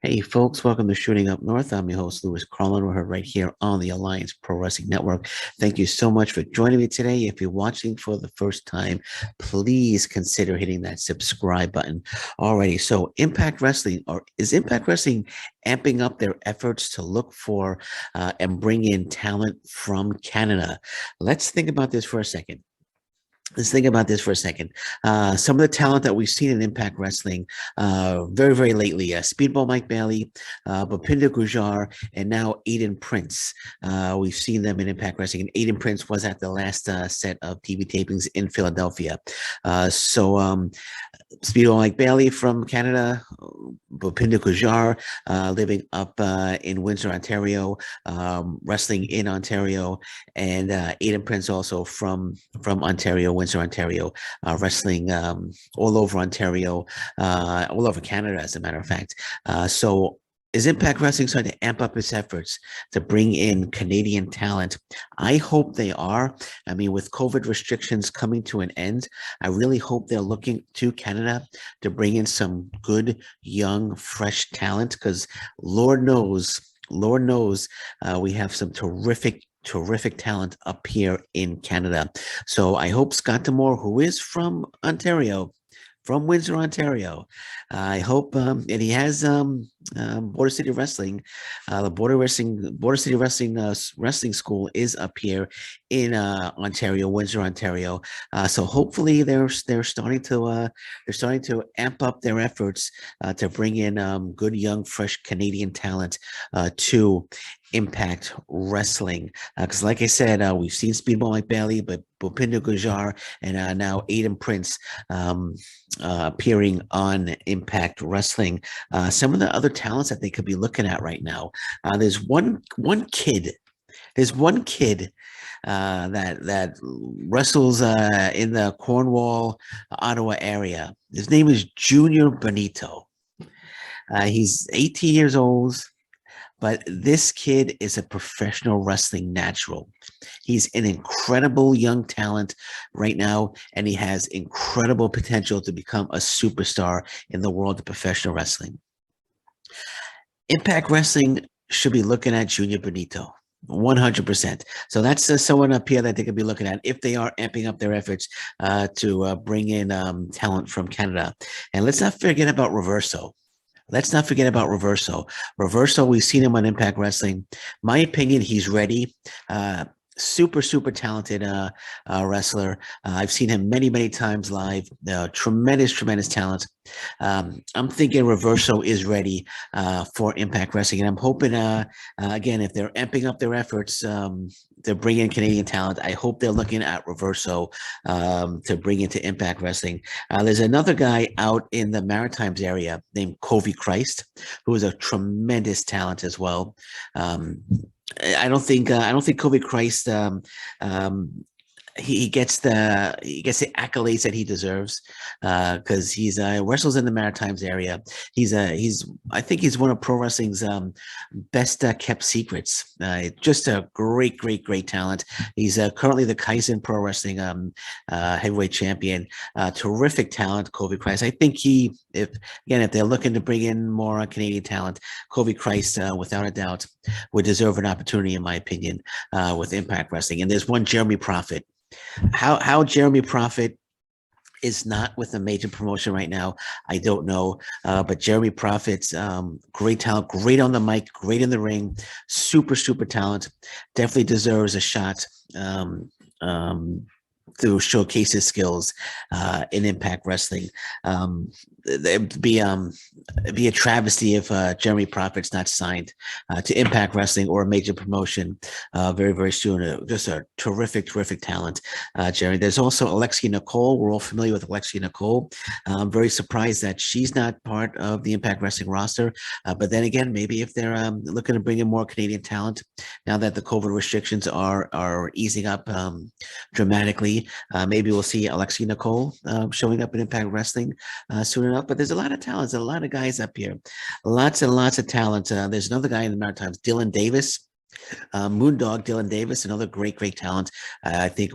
Hey folks, welcome to Shooting Up North. I'm your host, Lewis Carlin. We're heard right here on the Alliance Pro Wrestling Network. Thank you so much for joining me today. If you're watching for the first time, please consider hitting that subscribe button already. So Impact Wrestling, or is Impact Wrestling amping up their efforts to look for and bring in talent from Canada? Let's think about this for a second. Let's think about this for a second. Some of the talent that we've seen in Impact Wrestling very, very lately, Speedball Mike Bailey, Bhupinder Gujar, and now Aiden Prince. We've seen them in Impact Wrestling, and Aiden Prince was at the last set of TV tapings in Philadelphia. Speedball Mike Bailey from Canada, Bhupinder Gujar, living up in Windsor, Ontario, wrestling in Ontario, and Aiden Prince also from Ontario, Windsor, Ontario, wrestling all over Ontario, all over Canada, as a matter of fact. So is Impact Wrestling starting to amp up its efforts to bring in Canadian talent? I hope they are. I mean, with COVID restrictions coming to an end, I really hope they're looking to Canada to bring in some good, young, fresh talent, because Lord knows, we have some terrific talent up here in Canada. So I hope Scott Demore, who is from Ontario, from Windsor, Ontario, I hope, and he has Border City Wrestling, the Border City Wrestling Wrestling School is up here in Ontario, Windsor, Ontario. So hopefully they're starting to amp up their efforts to bring in good young fresh Canadian talent to Impact Wrestling. Because, like I said, we've seen Speedball Mike Bailey, but Bhupinder Gujar and now Aiden Prince appearing on Impact Wrestling. Some of the other talents that they could be looking at right now. There's one kid. There's one kid that wrestles in the Cornwall, Ottawa area. His name is Junior Benito. He's 18 years old. But this kid is a professional wrestling natural. He's an incredible young talent right now, and he has incredible potential to become a superstar in the world of professional wrestling. Impact Wrestling should be looking at Junior Benito. 100%. So that's someone up here that they could be looking at if they are amping up their efforts to bring in talent from Canada. And let's not forget about Reverso. Let's not forget about Reverso. Reverso, we've seen him on Impact Wrestling. My opinion, he's ready. Super talented wrestler. I've seen him many times live. Tremendous talent. I'm thinking Reverso is ready for Impact Wrestling, and I'm hoping, again, if they're amping up their efforts to bring in Canadian talent, I hope they're looking at Reverso to bring into Impact Wrestling. There's another guy out in the Maritimes area named Covey Christ, who is a tremendous talent as well. I don't think Covey Christ he gets the accolades that he deserves because he's wrestles in the Maritimes area. I think he's one of pro wrestling's best kept secrets. Just a great talent. He's currently the Kaizen Pro Wrestling heavyweight champion. Terrific talent, Covey Christ. I think if they're looking to bring in more Canadian talent, Covey Christ, without a doubt, would deserve an opportunity, in my opinion, with Impact Wrestling. And there's one Jeremy Prophet. How Jeremy Prophet is not with a major promotion right now, I don't know. But Jeremy Prophet's great talent, great on the mic, great in the ring, super talent. Definitely deserves a shot to showcase his skills in Impact Wrestling. It'd be a travesty if Jeremy Prophet's not signed to Impact Wrestling or a major promotion very soon. Just a terrific talent, Jeremy. There's also Alexia Nicole. We're all familiar with Alexia Nicole. I'm very surprised that she's not part of the Impact Wrestling roster. But then again, maybe if they're looking to bring in more Canadian talent now that the COVID restrictions are easing up dramatically, maybe we'll see Alexia Nicole showing up in Impact Wrestling soon enough. But there's a lot of talents, a lot of guys up here, lots and lots of talent. There's another guy in the Maritimes, Dylan Davis. Moondog Dylan Davis, another great talent. I think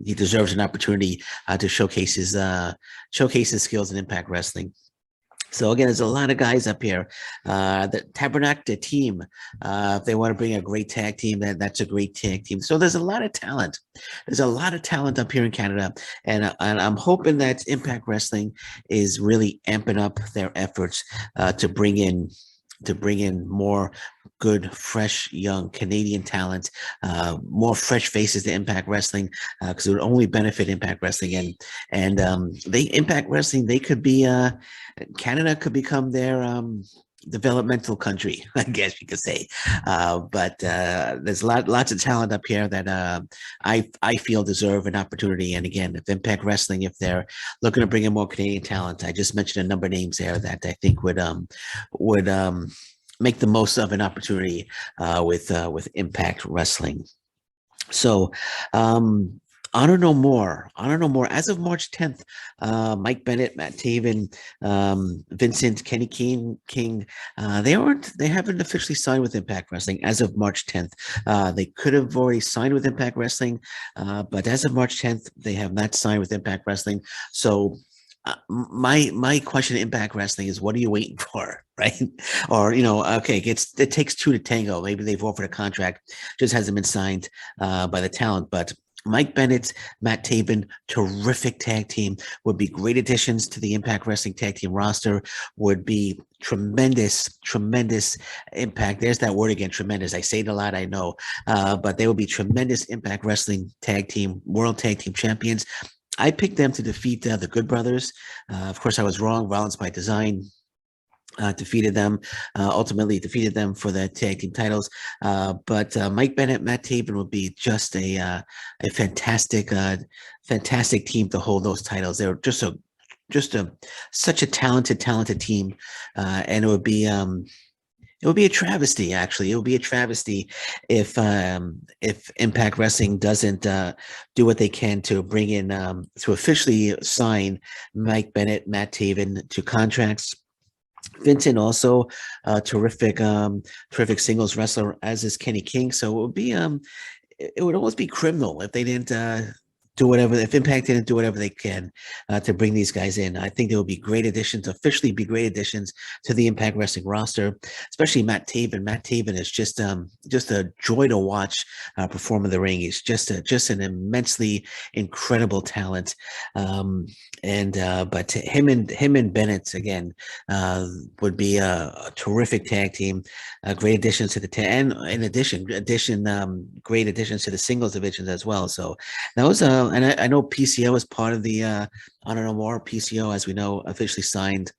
he deserves an opportunity to showcase his skills in Impact Wrestling. So again, there's a lot of guys up here. The Tabernacle the team, if they want to bring a great tag team, that's a great tag team. So there's a lot of talent. There's a lot of talent up here in Canada, and I'm hoping that Impact Wrestling is really amping up their efforts to bring in more good, fresh, young Canadian talent, more fresh faces to Impact Wrestling, because it would only benefit Impact Wrestling. And they Impact Wrestling, they could be Canada could become their developmental country, I guess you could say. But there's lots of talent up here that I feel deserve an opportunity. And again, if Impact Wrestling, if they're looking to bring in more Canadian talent, I just mentioned a number of names there that I think would make the most of an opportunity with Impact Wrestling. So, Honor No More. Honor No More. As of March 10th, Mike Bennett, Matt Taven, Vincent, Kenny King, they haven't officially signed with Impact Wrestling as of March 10th. They could have already signed with Impact Wrestling, but as of March 10th, they have not signed with Impact Wrestling. So my question to Impact Wrestling is, what are you waiting for, right? Or okay, it takes two to tango. Maybe they've offered a contract, just hasn't been signed by the talent. But Mike Bennett, Matt Taven, terrific tag team, would be great additions to the Impact Wrestling tag team roster. Would be tremendous impact. There's that word again, tremendous. I say it a lot, I know, but they will be tremendous Impact Wrestling tag team, world tag team champions. I picked them to defeat the Good Brothers. Of course, I was wrong. Violence by Design ultimately defeated them for the tag team titles. But Mike Bennett, Matt Taven would be just a fantastic team to hold those titles. They're just such a talented team, and it would be a travesty, actually. It would be a travesty if Impact Wrestling doesn't do what they can to bring in to officially sign Mike Bennett, Matt Taven to contracts. Vincent also terrific singles wrestler, as is Kenny King. So it would almost be criminal if they didn't do whatever, if Impact didn't do whatever they can to bring these guys in. I think they will be great additions, officially be great additions to the Impact Wrestling roster, especially Matt Taven. Matt Taven is just a joy to watch perform in the ring. He's just an immensely incredible talent. But him and Bennett again would be a terrific tag team, great additions to the and in addition, great additions to the singles divisions as well. So that was and I know PCO is part of the Honor No More. PCO, as we know, officially signed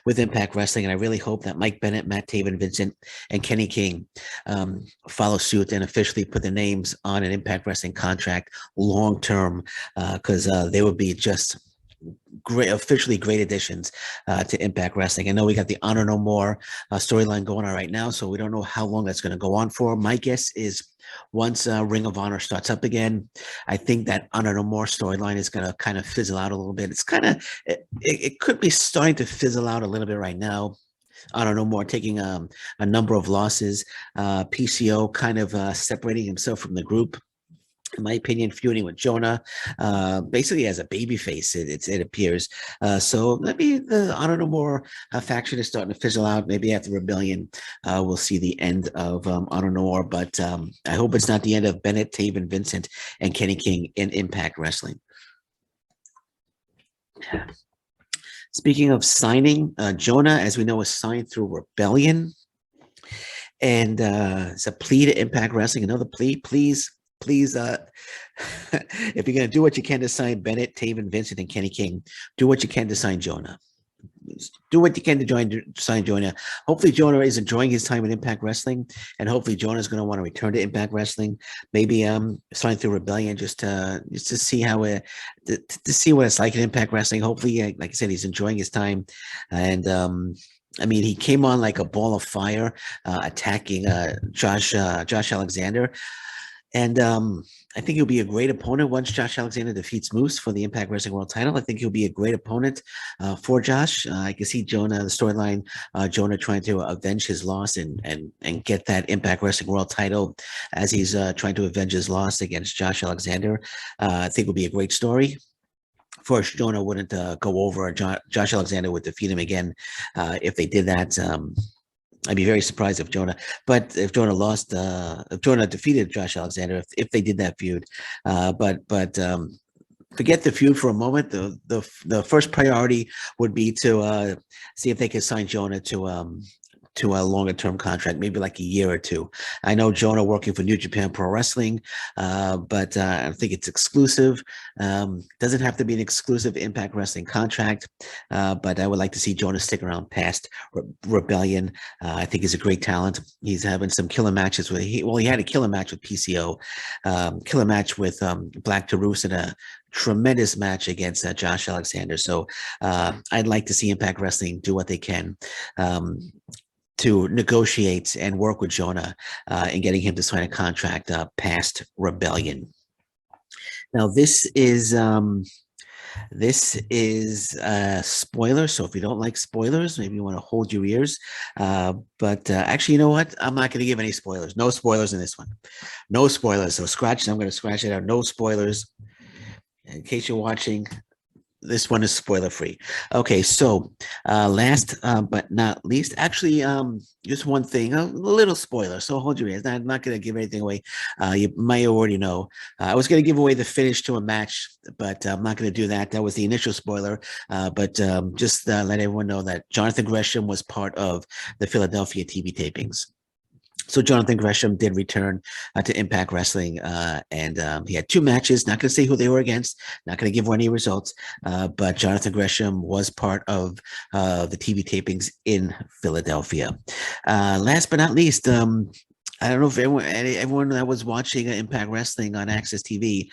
with Impact Wrestling, and I really hope that Mike Bennett, Matt Taven, Vincent, and Kenny King follow suit and officially put their names on an Impact Wrestling contract long term, because they would be just officially great additions to Impact Wrestling. I know we got the Honor No More storyline going on right now, so we don't know how long that's going to go on for. My guess is once Ring of Honor starts up again, I think that Honor No More storyline is going to kind of fizzle out a little bit. It's it could be starting to fizzle out a little bit right now. Honor No More taking a number of losses. PCO kind of separating himself from the group, in my opinion, feuding with Jonah, basically as a babyface, it appears. So maybe the Honor No More faction is starting to fizzle out. Maybe after Rebellion, we'll see the end of Honor No More. But I hope it's not the end of Bennett, Taven, Vincent, and Kenny King in Impact Wrestling. Speaking of signing, Jonah, as we know, is signed through Rebellion. And it's a plea to Impact Wrestling. Another plea, please, if you're going to do what you can to sign Bennett, Taven, Vincent, and Kenny King, do what you can to sign Jonah. Do what you can to sign Jonah. Hopefully Jonah is enjoying his time in Impact Wrestling, and hopefully Jonah is going to want to return to Impact Wrestling. Maybe sign through Rebellion just to see how to see what it's like in Impact Wrestling. Hopefully, like I said, he's enjoying his time, and I mean, he came on like a ball of fire, attacking Josh Alexander. And I think he'll be a great opponent once Josh Alexander defeats Moose for the Impact Wrestling World Title. I think he'll be a great opponent for Josh. I can see Jonah, the storyline, Jonah trying to avenge his loss and get that Impact Wrestling World Title as he's trying to avenge his loss against Josh Alexander. I think it will be a great story course, Jonah wouldn't go over. Josh Alexander would defeat him again if they did that. I'd be very surprised if Jonah, but if Jonah lost, if Jonah defeated Josh Alexander, if they did that feud, but forget the feud for a moment. The first priority would be to see if they could sign Jonah to a longer term contract, maybe like a year or two. I know Jonah working for New Japan Pro Wrestling, but I think it's exclusive. Doesn't have to be an exclusive Impact Wrestling contract, but I would like to see Jonah stick around past Rebellion. I think he's a great talent. He's having some killer matches with he had a killer match with PCO, killer match with Black Taurus, and a tremendous match against Josh Alexander. So I'd like to see Impact Wrestling do what they can to negotiate and work with Jonah in getting him to sign a contract past Rebellion. Now, this is a spoiler, so if you don't like spoilers, maybe you want to hold your ears. But actually, you know what? I'm not going to give any spoilers. No spoilers in this one. No spoilers. So I'm going to scratch it out. No spoilers. In case you're watching, this one is spoiler free. Okay, so last but not least, actually, just one thing, a little spoiler. So hold your ears. I'm not going to give anything away. You might already know. I was going to give away the finish to a match, but I'm not going to do that. That was the initial spoiler. But just let everyone know that Jonathan Gresham was part of the Philadelphia TV tapings. So Jonathan Gresham did return to Impact Wrestling, and he had two matches. Not going to say who they were against. Not going to give away any results. But Jonathan Gresham was part of the TV tapings in Philadelphia. Last but not least, I don't know if everyone that was watching Impact Wrestling on Access TV,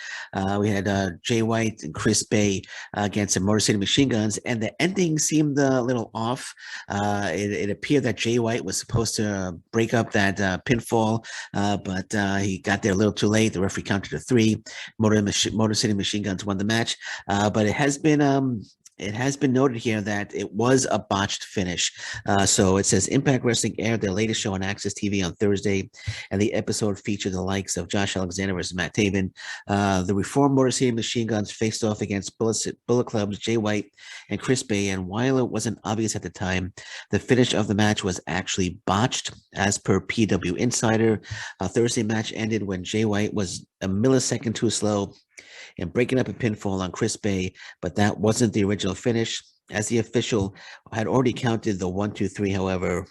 we had Jay White and Chris Bay against the Motor City Machine Guns, and the ending seemed a little off. It appeared that Jay White was supposed to break up that pinfall, but he got there a little too late. The referee counted to 3. Motor City Machine Guns won the match, but it has been noted here that it was a botched finish. So it says Impact Wrestling aired their latest show on Access TV on Thursday, and the episode featured the likes of Josh Alexander versus Matt Taven. The Reformed Motor City Machine Guns faced off against Bullet Club's Jay White and Chris Bay, and while it wasn't obvious at the time, the finish of the match was actually botched. As per PW Insider, Thursday match ended when Jay White was a millisecond too slow and breaking up a pinfall on Chris Bay, but that wasn't the original finish. As the official had already counted the 1, 2, 3, however,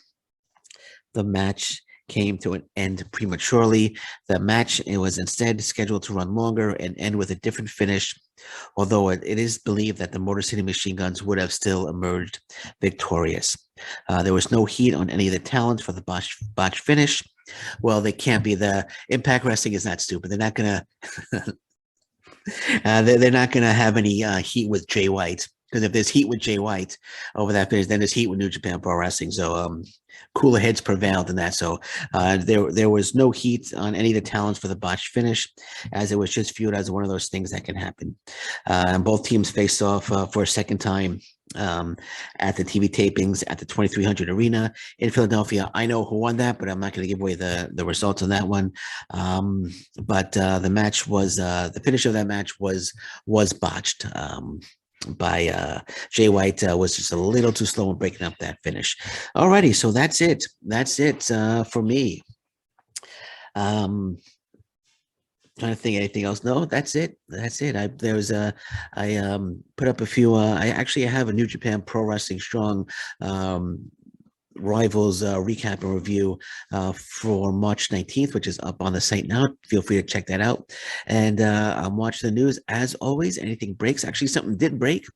the match came to an end prematurely. The match, it was instead scheduled to run longer and end with a different finish, although it is believed that the Motor City Machine Guns would have still emerged victorious. There was no heat on any of the talents for the botch finish. Well, they can't be. The Impact Wrestling is not stupid. They're not going to they're not going to have any heat with Jay White, because if there's heat with Jay White over that finish, then there's heat with New Japan Pro Wrestling. So cooler heads prevailed in that. So there was no heat on any of the talents for the botched finish, as it was just viewed as one of those things that can happen. And both teams faced off for a second time at the TV tapings at the 2300 Arena in Philadelphia. I know who won that, but I'm not going to give away the results on that one. But the match was the finish of that match was botched. By Jay White was just a little too slow in breaking up that finish. Alrighty, so that's it. That's it for me. Trying to think anything else. No, that's it. That's it. I put up a few. I have a New Japan Pro Wrestling Strong Rivals recap and review for March 19th, which is up on the site now. Feel free to check that out. And I'm watching the news. As always, anything breaks. Actually, something did break.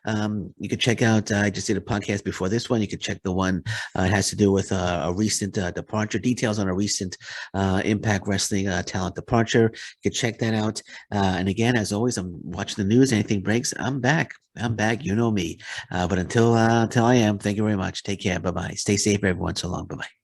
You could check out, I just did a podcast before this one. You could check the one. It has to do with a recent departure, details on a recent Impact Wrestling talent departure. You could check that out. And again, as always, I'm watching the news. Anything breaks, I'm back. I'm back. You know me. But until I am, thank you very much. Take care. Bye-bye. Stay safe, everyone. So long. Bye-bye.